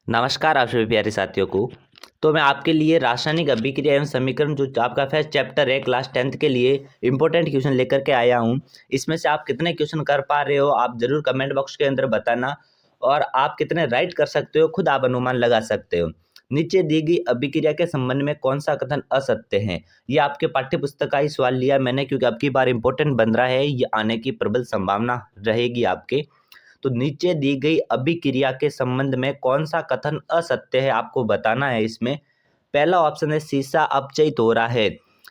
नमस्कार आप सभी प्यारे साथियों को। तो मैं आपके लिए रासायनिक अभिक्रिया एवं समीकरण जो आपका फर्स्ट चैप्टर है क्लास 10th के लिए इंपॉर्टेंट क्वेश्चन लेकर के आया हूं। इसमें से आप कितने क्वेश्चन कर पा रहे हो आप जरूर कमेंट बॉक्स के अंदर बताना, और आप कितने राइट कर सकते हो खुद आप अनुमान लगा सकते हो। नीचे दी गई अभिक्रिया के संबंध में कौन सा कथन असत्य है। ये आपके पाठ्य पुस्तक का ही सवाल लिया मैंने, क्योंकि अब की बार इंपॉर्टेंट बन रहा है, ये आने की प्रबल संभावना रहेगी आपके। तो नीचे दी गई अभिक्रिया के संबंध में कौन सा कथन असत्य है आपको बताना है। इसमें पहला ऑप्शन है शीशा अपचयित हो रहा है।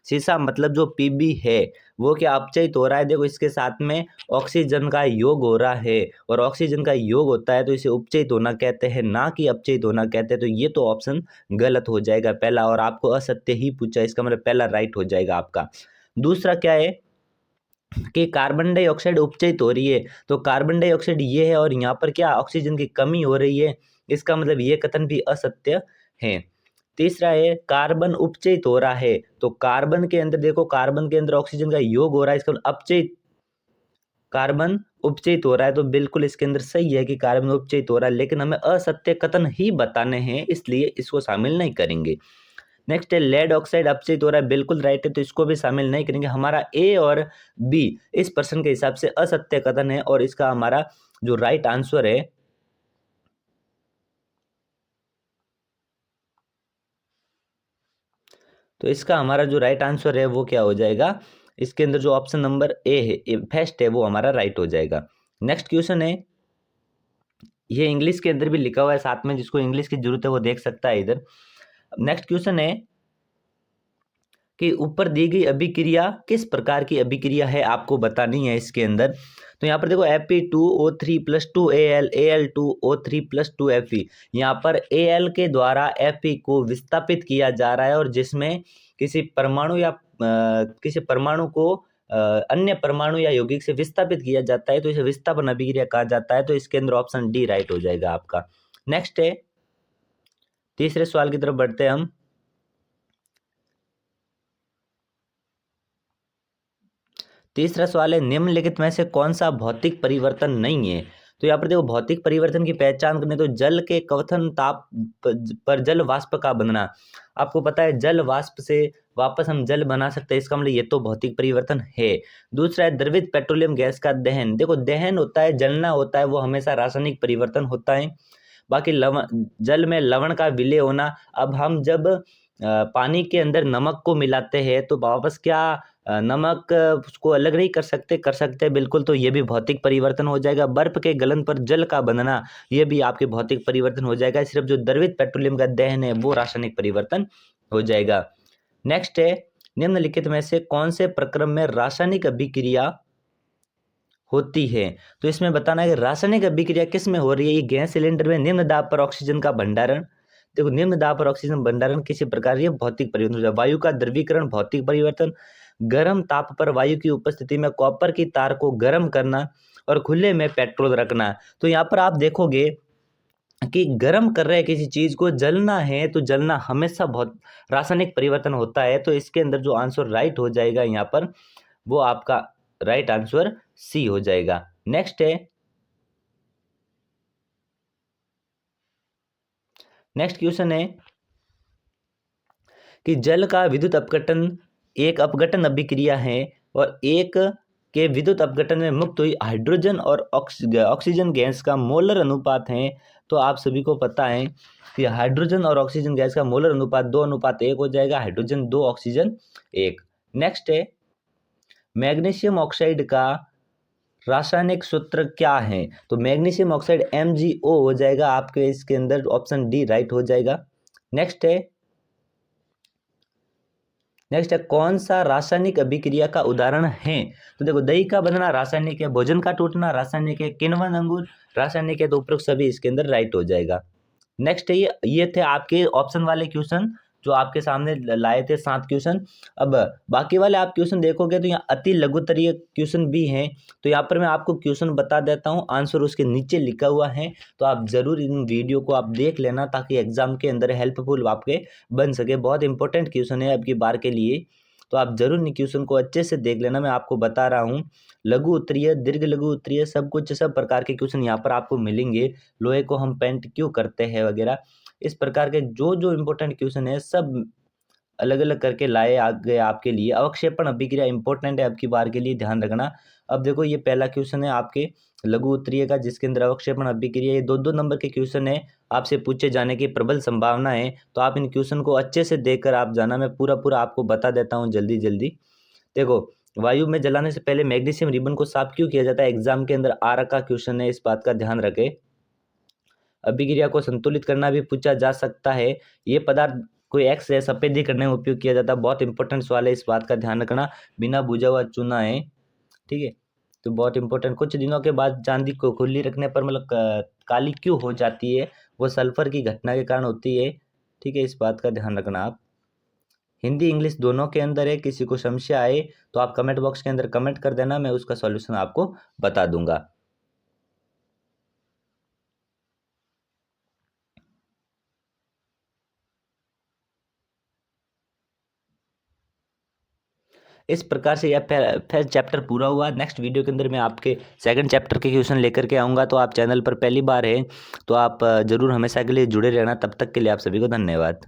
शीशा मतलब जो पीबी है वो क्या अपचयित हो रहा है। देखो इसके साथ में ऑक्सीजन का योग हो रहा है, और ऑक्सीजन का योग होता है तो इसे उपचयित होना कहते हैं, ना कि अपचयित होना कहते हैं। तो ये तो ऑप्शन गलत हो जाएगा पहला, और आपको असत्य ही पूछा, इसका मतलब पहला राइट हो जाएगा आपका। दूसरा क्या है कि कार्बन डाइऑक्साइड उपचयित हो रही है, तो कार्बन डाइऑक्साइड ये है और यहाँ पर क्या ऑक्सीजन की कमी हो रही है, इसका मतलब ये कथन भी असत्य है। तीसरा है कार्बन उपचयित हो रहा है, तो कार्बन के अंदर देखो, कार्बन के अंदर ऑक्सीजन का योग हो रहा है, इसका मतलब अपचयित, कार्बन उपचयित हो रहा है, तो बिल्कुल इसके अंदर सही है कि कार्बन उपचयित हो रहा है, लेकिन हमें असत्य कथन ही बताने हैं इसलिए इसको शामिल नहीं करेंगे। नेक्स्ट है लेड ऑक्साइड अपचयित हो रहा है, बिल्कुल राइट है, तो इसको भी शामिल नहीं करेंगे। हमारा ए और बी इस प्रश्न के हिसाब से असत्य कथन है, और इसका हमारा जो राइट आंसर है तो इसका हमारा जो राइट आंसर है वो क्या हो जाएगा, इसके अंदर जो ऑप्शन नंबर ए है फर्स्ट है वो हमारा राइट हो जाएगा। नेक्स्ट क्वेश्चन है, ये इंग्लिश के अंदर भी लिखा हुआ है साथ में, जिसको इंग्लिश की जरूरत है वो देख सकता है इधर। नेक्स्ट क्वेश्चन है कि ऊपर दी गई अभिक्रिया किस प्रकार की अभिक्रिया है आपको बतानी है इसके अंदर। तो यहाँ पर देखो Fe2O3 plus 2Al Al2O3 plus 2Fe, यहाँ पर Al के द्वारा Fe को विस्थापित किया जा रहा है, और जिसमें किसी परमाणु या किसी परमाणु को अन्य परमाणु या यौगिक से विस्थापित किया जाता है, तो इसे विस्थापन अभिक्रिया कहा जाता है। तो इसके अंदर ऑप्शन डी राइट हो जाएगा आपका। नेक्स्ट है, तीसरे सवाल की तरफ बढ़ते हैं हम। तीसरा सवाल है निम्नलिखित में से कौन सा भौतिक परिवर्तन नहीं है। तो यहाँ पर देखो भौतिक परिवर्तन की पहचान करने, तो जल के क्वथन ताप पर जल वाष्प का बनना। आपको पता है जल वाष्प से वापस हम जल बना सकते हैं, इसका मतलब ये तो भौतिक परिवर्तन है। दूसरा है द्रवित पेट्रोलियम गैस का दहन। देखो दहन होता है, जलना होता है, वो हमेशा रासायनिक परिवर्तन होता है। बाकी लवण, जल में लवण का विलय होना। अब हम जब पानी के अंदर नमक को मिलाते हैं तो वापस क्या नमक उसको अलग नहीं कर सकते बिल्कुल, तो ये भी भौतिक परिवर्तन हो जाएगा। बर्फ के गलन पर जल का बनना, ये भी आपके भौतिक परिवर्तन हो जाएगा। सिर्फ जो द्रवित पेट्रोलियम का दहन है वो रासायनिक परिवर्तन हो जाएगा। नेक्स्ट है निम्नलिखित में से कौन से प्रक्रम में रासायनिक अभिक्रिया होती है। तो इसमें बताना है कि रासायनिक अभिक्रिया किस में हो रही है। ये गैस सिलेंडर में निम्न दाब पर ऑक्सीजन का भंडारण। देखो निम्न दाब पर ऑक्सीजन भंडारण किसी प्रकार ये भौतिक परिवर्तन हो जाए। वायु का द्रवीकरण भौतिक परिवर्तन। गर्म ताप पर वायु की उपस्थिति में कॉपर की तार को गर्म करना, और खुले में पेट्रोल रखना। तो यहाँ पर आप देखोगे कि गर्म कर रहे हैं किसी चीज को, जलना है तो जलना हमेशा बहुत रासायनिक परिवर्तन होता है। तो इसके अंदर जो आंसर राइट हो जाएगा यहाँ पर, वो आपका राइट आंसर सी हो जाएगा। नेक्स्ट है, नेक्स्ट क्वेश्चन है कि जल का विद्युत अपघटन एक अपघटन अभिक्रिया है, और एक के विद्युत अपघटन में मुक्त हुई हाइड्रोजन और ऑक्सीजन गैस का मोलर अनुपात है। तो आप सभी को पता है कि हाइड्रोजन और ऑक्सीजन गैस का मोलर अनुपात 2:1 हो जाएगा, हाइड्रोजन 2 ऑक्सीजन 1। नेक्स्ट है मैग्नीशियम ऑक्साइड का रासायनिक सूत्र क्या है। तो मैग्नीशियम ऑक्साइड MgO हो जाएगा आपके, इसके अंदर ऑप्शन डी राइट हो जाएगा। नेक्स्ट है, नेक्स्ट है कौन सा रासायनिक अभिक्रिया का उदाहरण है। तो देखो दही का बनना रासायनिक है, भोजन का टूटना रासायनिक है, किण्वन अंगूर रासायनिक है, तो उपरोक्त सभी इसके अंदर राइट हो जाएगा। नेक्स्ट है, ये थे आपके ऑप्शन वाले क्वेश्चन जो आपके सामने लाए थे 7 क्वेश्चन। अब बाकी वाले आप क्वेश्चन देखोगे तो यहाँ अति लघुत्तरीय क्वेश्चन भी हैं। तो यहाँ पर मैं आपको क्वेश्चन बता देता हूँ, आंसर उसके नीचे लिखा हुआ है, तो आप जरूर इन वीडियो को आप देख लेना ताकि एग्जाम के अंदर हेल्पफुल आपके बन सके। बहुत इंपॉर्टेंट क्वेश्चन है अब की बार के लिए। तो आप जरूर इन क्वेश्चन को अच्छे से देख लेना। मैं आपको बता रहा हूँ, लघु उत्तरीय, दीर्घ लघु उत्तरीय, सब कुछ सब प्रकार के क्वेश्चन यहाँ पर आपको मिलेंगे। लोहे को हम पेंट क्यों करते हैं वगैरह, इस प्रकार के जो जो इम्पोर्टेंट क्वेश्चन है सब अलग अलग करके लाए आ गए आपके लिए। अवक्षेपण अभिक्रिया इंपॉर्टेंट है अब की बार के लिए, ध्यान रखना। अब देखो ये पहला क्वेश्चन है आपके लघु उत्तरीय का, जिसके अंदर अवक्षेपण अभिक्रिया, ये 2-2 नंबर के क्वेश्चन है, आपसे पूछे जाने की प्रबल संभावना है। तो आप इन क्वेश्चन को अच्छे से देखकर आप जाना। मैं पूरा पूरा आपको बता देता हूँ जल्दी जल्दी। देखो, वायु में जलाने से पहले मैग्नीशियम रिबन को साफ क्यों किया जाता है, एग्जाम के अंदर आ रखा क्वेश्चन है, इस बात का ध्यान रखें। अभिक्रिया को संतुलित करना भी पूछा जा सकता है। ये पदार्थ कोई एक्स है, सफेदी करने में उपयोग किया जाता है, बहुत इंपॉर्टेंट सवाल है, इस बात का ध्यान रखना। बिना बुझा हुआ चूना है, ठीक है, तो बहुत इंपॉर्टेंट। कुछ दिनों के बाद चांदी को खुली रखने पर मतलब काली क्यों हो जाती है, वो सल्फर की घटना के कारण होती है, ठीक है, इस बात का ध्यान रखना आप। हिंदी इंग्लिश दोनों के अंदर है, किसी को समस्या आए तो आप कमेंट बॉक्स के अंदर कमेंट कर देना, मैं उसका सॉल्यूशन आपको बता दूंगा। इस प्रकार से यह फर्स्ट चैप्टर पूरा हुआ। नेक्स्ट वीडियो के अंदर मैं आपके सेकंड चैप्टर के क्वेश्चन लेकर के आऊँगा। तो आप चैनल पर पहली बार हैं तो आप ज़रूर हमेशा के लिए जुड़े रहना। तब तक के लिए आप सभी को धन्यवाद।